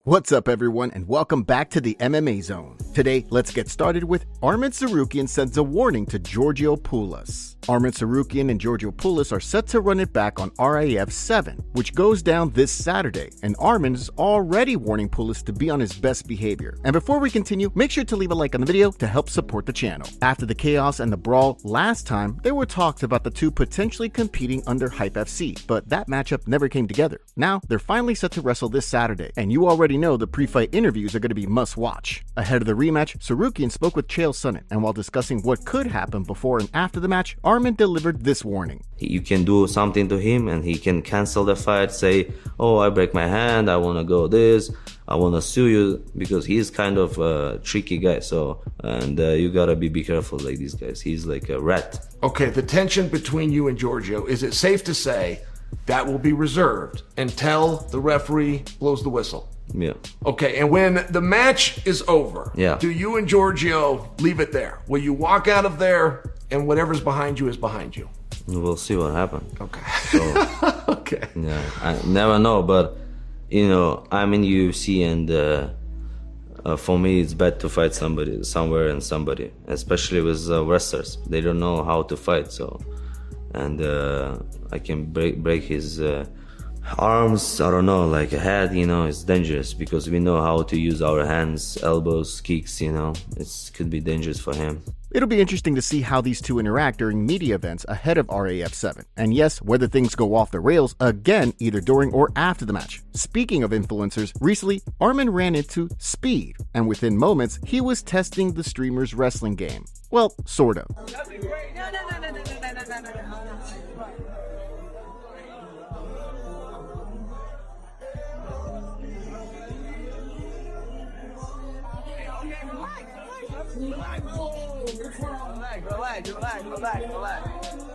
What's up everyone and welcome back to the MMA Zone. Today, let's get started with Arman Tsarukyan sends a warning to Georgiopoulos. Arman Tsarukyan and Georgiopoulos are set to run it back on RAF 7, which goes down this Saturday, and Arman is already warning Poulos to be on his best behavior. And before we continue, make sure to leave a like on the video to help support the channel. After the chaos and the brawl last time, there were talks about the two potentially competing under Hype FC, but that matchup never came together. Now, they're finally set to wrestle this Saturday, and you already know the pre-fight interviews are going to be must-watch. Ahead of the rematch, Tsarukyan spoke with Chael Sonnen, and while discussing what could happen before and after the match, Arman delivered this warning. You can do something to him and he can cancel the fight, say, oh, I break my hand, I want to go this, I want to sue you, because he's kind of a tricky guy. So, and you gotta be careful like these guys. He's like a rat. Okay, the tension between you and Giorgio, is it safe to say that will be reserved until the referee blows the whistle? Yeah. Okay, and when the match is over, do you and Giorgio leave it there? Will you walk out of there and whatever's behind you is behind you? We'll see what happens. Okay. So, okay. Yeah, I never know, but you know, I'm in UFC, and for me, it's bad to fight somebody, somewhere and somebody, especially with wrestlers. They don't know how to fight, so, and I can break his arms, I don't know, like a head, you know. It's dangerous because we know how to use our hands, elbows, kicks, you know. It could be dangerous for him. It'll be interesting to see how these two interact during media events ahead of RAF 7. And yes, whether things go off the rails again either during or after the match. Speaking of influencers, recently Arman ran into Speed, and within moments he was testing the streamer's wrestling game. Well, sort of.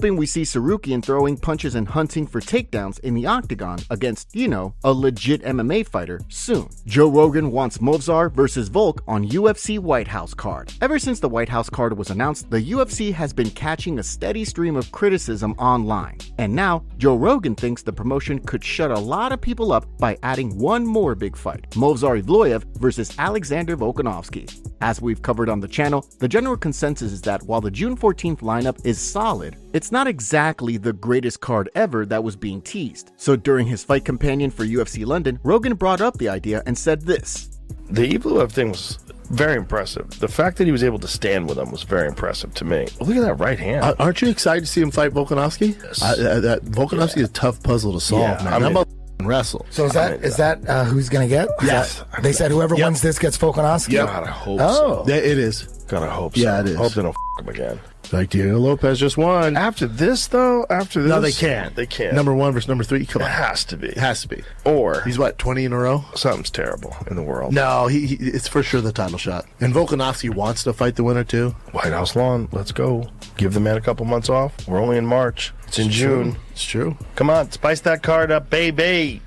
We see Tsarukyan throwing punches and hunting for takedowns in the octagon against, you know, a legit MMA fighter soon. Joe Rogan wants Movsar versus Volk on UFC White House card. Ever since the White House card was announced, the UFC has been catching a steady stream of criticism online. And now, Joe Rogan thinks the promotion could shut a lot of people up by adding one more big fight, Movsar Evloev versus Alexander Volkanovski. As we've covered on the channel, the general consensus is that while the June 14th lineup is solid, it's not exactly the greatest card ever that was being teased. So during his fight companion for UFC London, Rogan brought up the idea and said this. The Evloev thing was very impressive. The fact that he was able to stand with him was very impressive to me. Look at that right hand. Aren't you excited to see him fight Volkanovski? Yes. Volkanovski is a tough puzzle to solve, man. I'm about to wrestle. So is that who's going to get? Yes. They said whoever wins this gets Volkanovski? Yeah, God, I hope so. It is. Gotta hope so. Yeah, it is. Hope they don't him again. Like Diego Lopez just won. After this, though? After this? No, they can't. They can't. Number 1 versus number 3? Come on. It has to be. It has to be. Or he's what, 20 in a row? Something's terrible in the world. No, it's for sure the title shot. And Volkanovski wants to fight the winner too. White House lawn, let's go. Give the man a couple months off. We're only in March. It's in June. It's true. Come on, spice that card up, baby.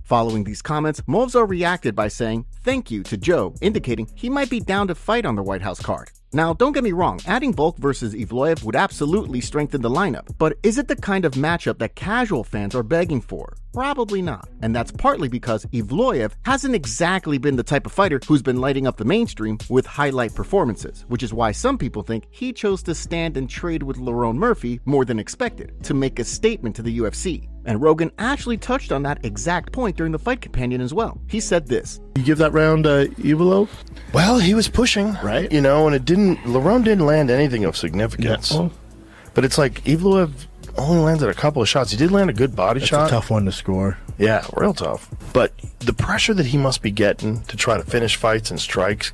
Following these comments, Movsar reacted by saying thank you to Joe, indicating he might be down to fight on the White House card. Now, don't get me wrong, adding Volk versus Evloev would absolutely strengthen the lineup, but is it the kind of matchup that casual fans are begging for? Probably not, and that's partly because Evloev hasn't exactly been the type of fighter who's been lighting up the mainstream with highlight performances, which is why some people think he chose to stand and trade with Lerone Murphy more than expected, to make a statement to the UFC. And Rogan actually touched on that exact point during the fight companion as well. He said this. You give that round Evloev? Well, he was pushing, right? You know, and Lerone didn't land anything of significance. Yeah. But it's like Evloev only landed a couple of shots. He did land a good body shot. It's a tough one to score. Yeah, real tough. But the pressure that he must be getting to try to finish fights and strike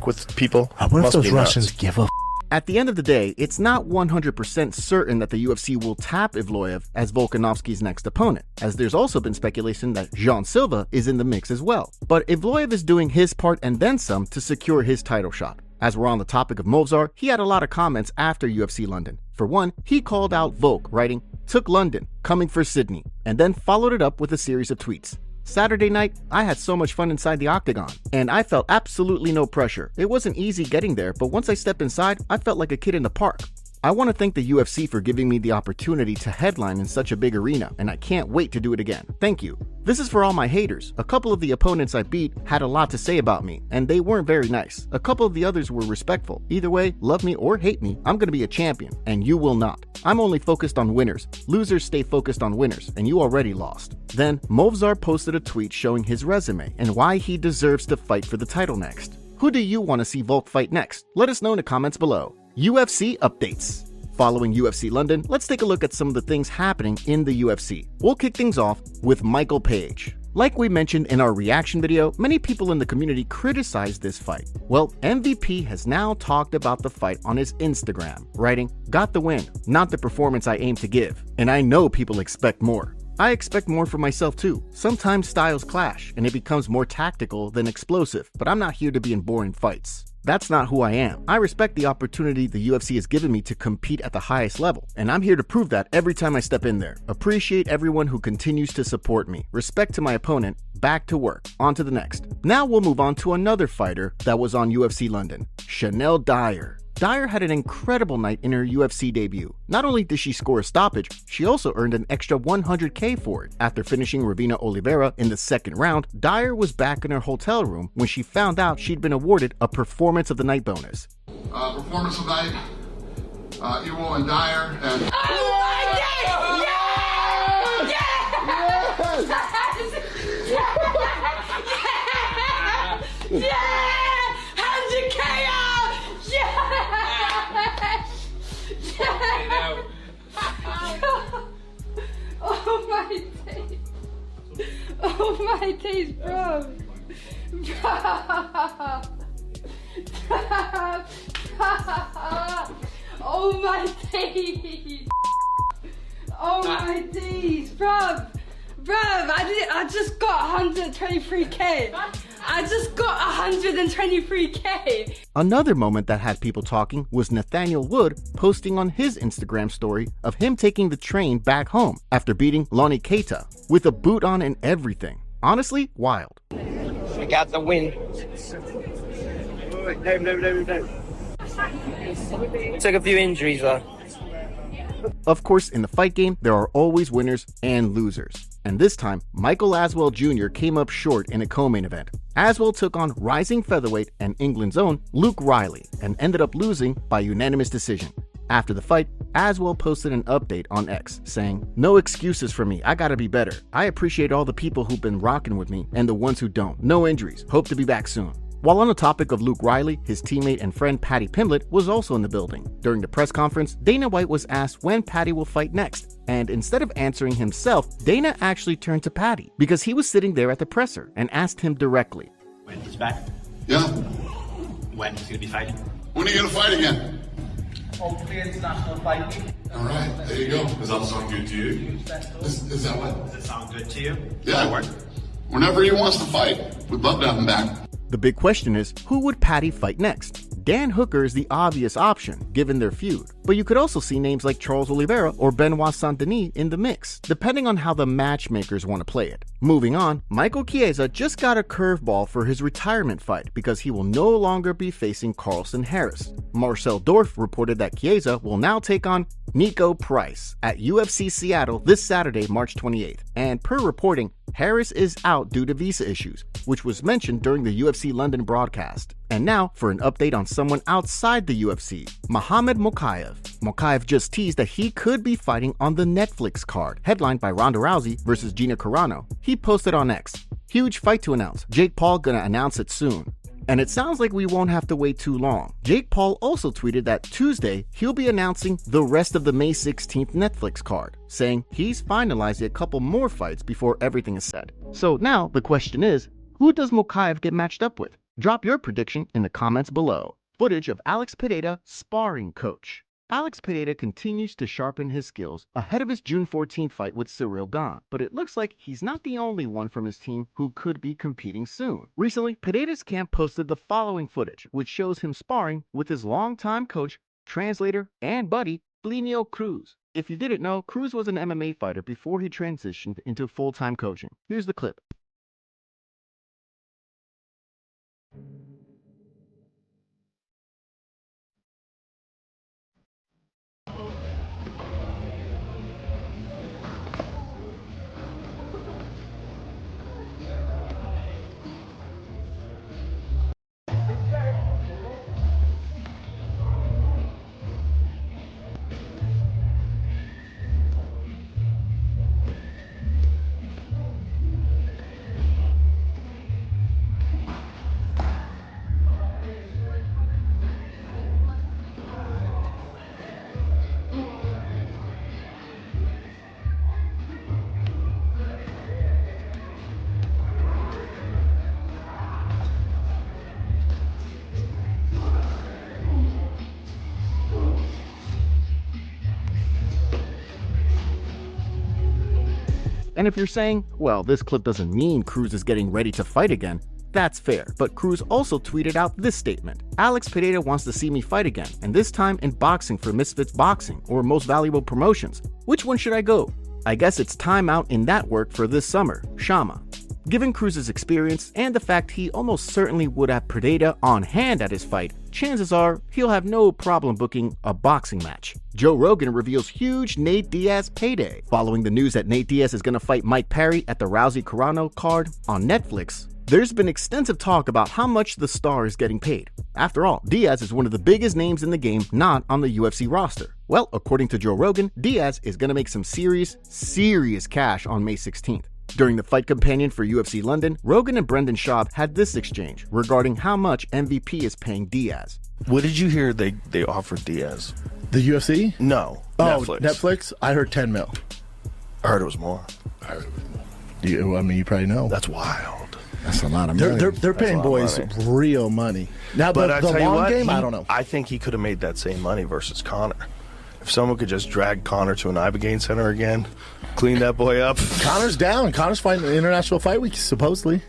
with people. I wonder if those Russians give a At the end of the day, it's not 100% certain that the UFC will tap Evloev as Volkanovski's next opponent, as there's also been speculation that Jean Silva is in the mix as well. But Evloev is doing his part and then some to secure his title shot. As we're on the topic of Movsar, he had a lot of comments after UFC London. For one, he called out Volk, writing, "Took London, coming for Sydney," and then followed it up with a series of tweets. Saturday night, I had so much fun inside the octagon, and I felt absolutely no pressure. It wasn't easy getting there, but once I stepped inside, I felt like a kid in the park. I want to thank the UFC for giving me the opportunity to headline in such a big arena, and I can't wait to do it again. Thank you. This is for all my haters. A couple of the opponents I beat had a lot to say about me, and they weren't very nice. A couple of the others were respectful. Either way, love me or hate me, I'm gonna be a champion, and you will not. I'm only focused on winners. Losers stay focused on winners, and you already lost. Then, Movsar posted a tweet showing his resume and why he deserves to fight for the title next. Who do you want to see Volk fight next? Let us know in the comments below. UFC updates. Following UFC London, let's take a look at some of the things happening in the UFC. We'll kick things off with Michael Page. Like we mentioned in our reaction video, many people in the community criticized this fight. Well, MVP has now talked about the fight on his Instagram, writing, "Got the win, not the performance I aim to give. And I know people expect more. I expect more for myself too. Sometimes styles clash and it becomes more tactical than explosive, but I'm not here to be in boring fights. That's not who I am. I respect the opportunity the UFC has given me to compete at the highest level, and I'm here to prove that every time I step in there. Appreciate everyone who continues to support me. Respect to my opponent. Back to work. On to the next." Now we'll move on to another fighter that was on UFC London, Chanel Dyer. Dyer had an incredible night in her UFC debut. Not only did she score a stoppage, she also earned an extra $100K for it. After finishing Ravina Oliveira in the second round, Dyer was back in her hotel room when she found out she'd been awarded a Performance of the Night bonus. Performance of the Night, Ewo and Dyer, and... Oh my God! Yes! Yes! Yeah! 100K out! Yes! Yes! Oh my days! Oh my days, bro! Oh my days! Oh my days, bruv! I just got 123K! I just got 123K! Another moment that had people talking was Nathaniel Wood posting on his Instagram story of him taking the train back home after beating Lonnie Keita with a boot on and everything. Honestly, wild. I got the win. Took a few injuries though. Of course, in the fight game, there are always winners and losers. And this time, Michael Aswell Jr. came up short in a co-main event. Aswell took on rising featherweight and England's own Luke Riley and ended up losing by unanimous decision. After the fight, Aswell posted an update on X saying, "No excuses for me, I gotta be better. I appreciate all the people who've been rocking with me and the ones who don't. No injuries, hope to be back soon." While on the topic of Luke Riley, his teammate and friend Paddy Pimblett was also in the building. During the press conference, Dana White was asked when Paddy will fight next, and instead of answering himself, Dana actually turned to Paddy because he was sitting there at the presser and asked him directly. When he's back? Yeah? When he's going to be fighting? When are you going to fight again? Hopefully international fight week. All right, there you go. Does that sound good to you? Is that what? Does it sound good to you? Yeah. Whenever he wants to fight, we'd love to have him back. The big question is, who would Paddy fight next? Dan Hooker is the obvious option, given their feud. But you could also see names like Charles Oliveira or Benoit Saint-Denis in the mix, depending on how the matchmakers want to play it. Moving on, Michael Chiesa just got a curveball for his retirement fight because he will no longer be facing Carlson Harris. Marcel Dorff reported that Chiesa will now take on Nico Price at UFC Seattle this Saturday, March 28th. And per reporting, Harris is out due to visa issues, which was mentioned during the UFC London broadcast. And now for an update on someone outside the UFC, Muhammad Mokaev. Mokaev just teased that he could be fighting on the Netflix card, headlined by Ronda Rousey versus Gina Carano. He posted on X, "Huge fight to announce. Jake Paul gonna announce it soon." And it sounds like we won't have to wait too long. Jake Paul also tweeted that Tuesday he'll be announcing the rest of the May 16th Netflix card, saying he's finalizing a couple more fights before everything is set. So now the question is, who does Mokaev get matched up with? Drop your prediction in the comments below. Footage of Alex Pereira sparring coach. Alex Pereira continues to sharpen his skills ahead of his June 14 fight with Cyril Gane, but it looks like he's not the only one from his team who could be competing soon. Recently, Pereira's camp posted the following footage, which shows him sparring with his longtime coach, translator, and buddy, Plinio Cruz. If you didn't know, Cruz was an MMA fighter before he transitioned into full-time coaching. Here's the clip. And if you're saying, well, this clip doesn't mean Cruz is getting ready to fight again, that's fair, but Cruz also tweeted out this statement. Alex Pereira wants to see me fight again, and this time in boxing for Misfits Boxing or Most Valuable Promotions. Which one should I go? I guess it's time out in that work for this summer, Shama. Given Cruz's experience and the fact he almost certainly would have Pereira on hand at his fight, chances are he'll have no problem booking a boxing match. Joe Rogan reveals huge Nate Diaz payday. Following the news that Nate Diaz is going to fight Mike Perry at the Rousey-Carano card on Netflix, there's been extensive talk about how much the star is getting paid. After all, Diaz is one of the biggest names in the game not on the UFC roster. Well, according to Joe Rogan, Diaz is going to make some serious cash on May 16th. During the Fight Companion for UFC London, Rogan and Brendan Schaub had this exchange regarding how much MVP is paying Diaz. What did you hear they offered Diaz? The UFC? No. Oh, Netflix? I heard 10 mil. I heard it was more. You probably know. That's wild. That's a lot of money. They're paying boys real money. Now, but the long game, I don't know. I think he could have made that same money versus Conor. If someone could just drag Conor to an Ibogaine Center again, clean that boy up. Conor's down. Conor's fighting the International Fight Week, supposedly.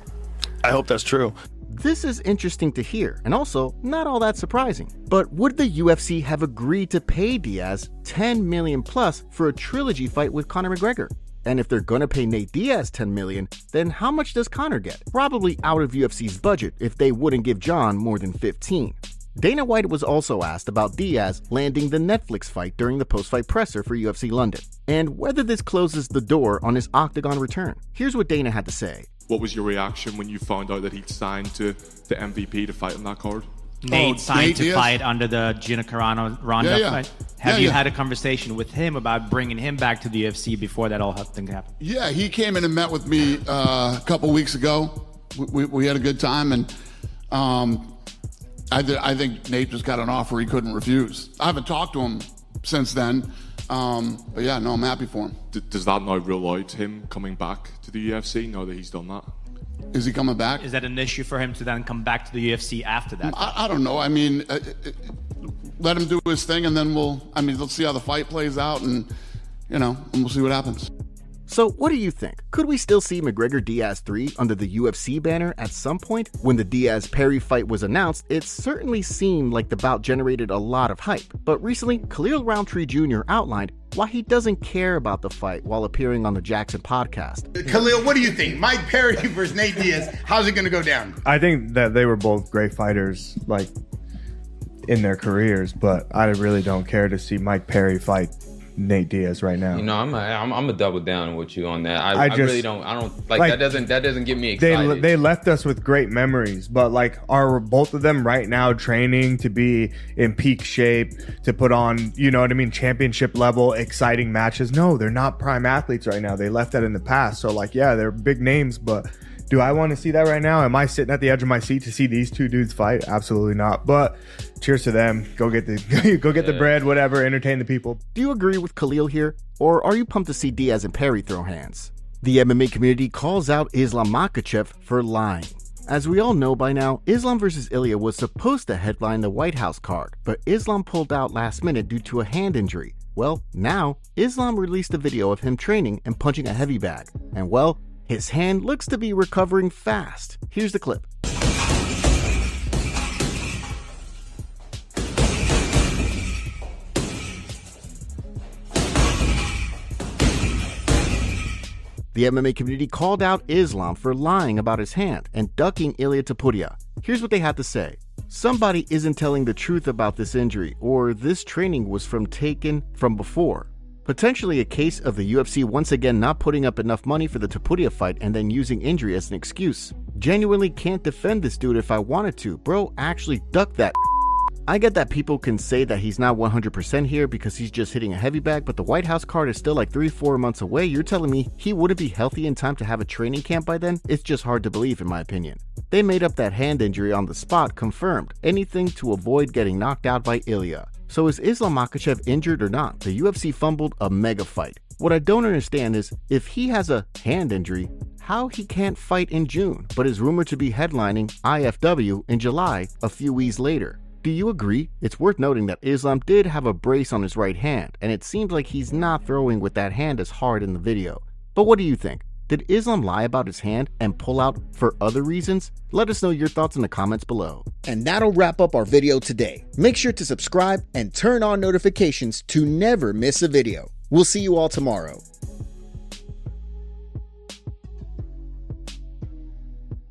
I hope that's true. This is interesting to hear, and also not all that surprising. But would the UFC have agreed to pay Diaz $10 million plus for a trilogy fight with Conor McGregor? And if they're gonna pay Nate Diaz $10 million, then how much does Conor get? Probably out of UFC's budget if they wouldn't give John more than 15. Dana White was also asked about Diaz landing the Netflix fight during the post-fight presser for UFC London, and whether this closes the door on his Octagon return. Here's what Dana had to say. What was your reaction when you found out that he'd signed to the MVP to fight on that card? Nate signed to fight under the Gina Carano-Ronda fight. Have you had a conversation with him about bringing him back to the UFC before that all thing happened? Yeah, he came in and met with me a couple weeks ago. We had a good time, and I think Nate just got an offer he couldn't refuse. I haven't talked to him since then, but yeah, no, I'm happy for him. Does that now rule out him coming back to the UFC now that he's done that? Is he coming back? Is that an issue for him to then come back to the UFC after that? I don't know. I mean, let him do his thing, and then let's see how the fight plays out, and we'll see what happens. So what do you think? Could we still see McGregor-Diaz 3 under the UFC banner at some point? When the Diaz-Perry fight was announced, it certainly seemed like the bout generated a lot of hype. But recently, Khalil Roundtree Jr. outlined why he doesn't care about the fight while appearing on the Jackson podcast. Khalil, what do you think? Mike Perry versus Nate Diaz, how's it going to go down? I think that they were both great fighters, in their careers, but I really don't care to see Mike Perry fight Nate Diaz right now. I'm a double down with you on that. I really don't. I don't like that. Doesn't get me excited. They left us with great memories, but are both of them right now training to be in peak shape to put on, championship level exciting matches? No, they're not prime athletes right now. They left that in the past. So they're big names, but do I want to see that right now? Am I sitting at the edge of my seat to see these two dudes fight? Absolutely not. But cheers to them. Go get the bread, whatever, entertain the people. Do you agree with Khalil here? Or are you pumped to see Diaz and Perry throw hands? The MMA community calls out Islam Makhachev for lying. As we all know by now, Islam vs. Ilya was supposed to headline the White House card, but Islam pulled out last minute due to a hand injury. Well, now, Islam released a video of him training and punching a heavy bag. And his hand looks to be recovering fast. Here's the clip. The MMA community called out Islam for lying about his hand and ducking Ilia Topuria. Here's what they had to say. Somebody isn't telling the truth about this injury, or this training was taken from before. Potentially a case of the UFC once again not putting up enough money for the Topuria fight and then using injury as an excuse. Genuinely can't defend this dude if I wanted to. Bro actually ducked that. I get that people can say that he's not 100% here because he's just hitting a heavy bag, but the White House card is still 3-4 months away. You're telling me he wouldn't be healthy in time to have a training camp by then? It's just hard to believe, in my opinion. They made up that hand injury on the spot, confirmed. Anything to avoid getting knocked out by Ilya. So is Islam Makhachev injured or not? The UFC fumbled a mega fight. What I don't understand is, if he has a hand injury, how he can't fight in June, but is rumored to be headlining IFW in July a few weeks later. Do you agree? It's worth noting that Islam did have a brace on his right hand, and it seems like he's not throwing with that hand as hard in the video. But what do you think? Did Islam lie about his hand and pull out for other reasons? Let us know your thoughts in the comments below. And that'll wrap up our video today. Make sure to subscribe and turn on notifications to never miss a video. We'll see you all tomorrow.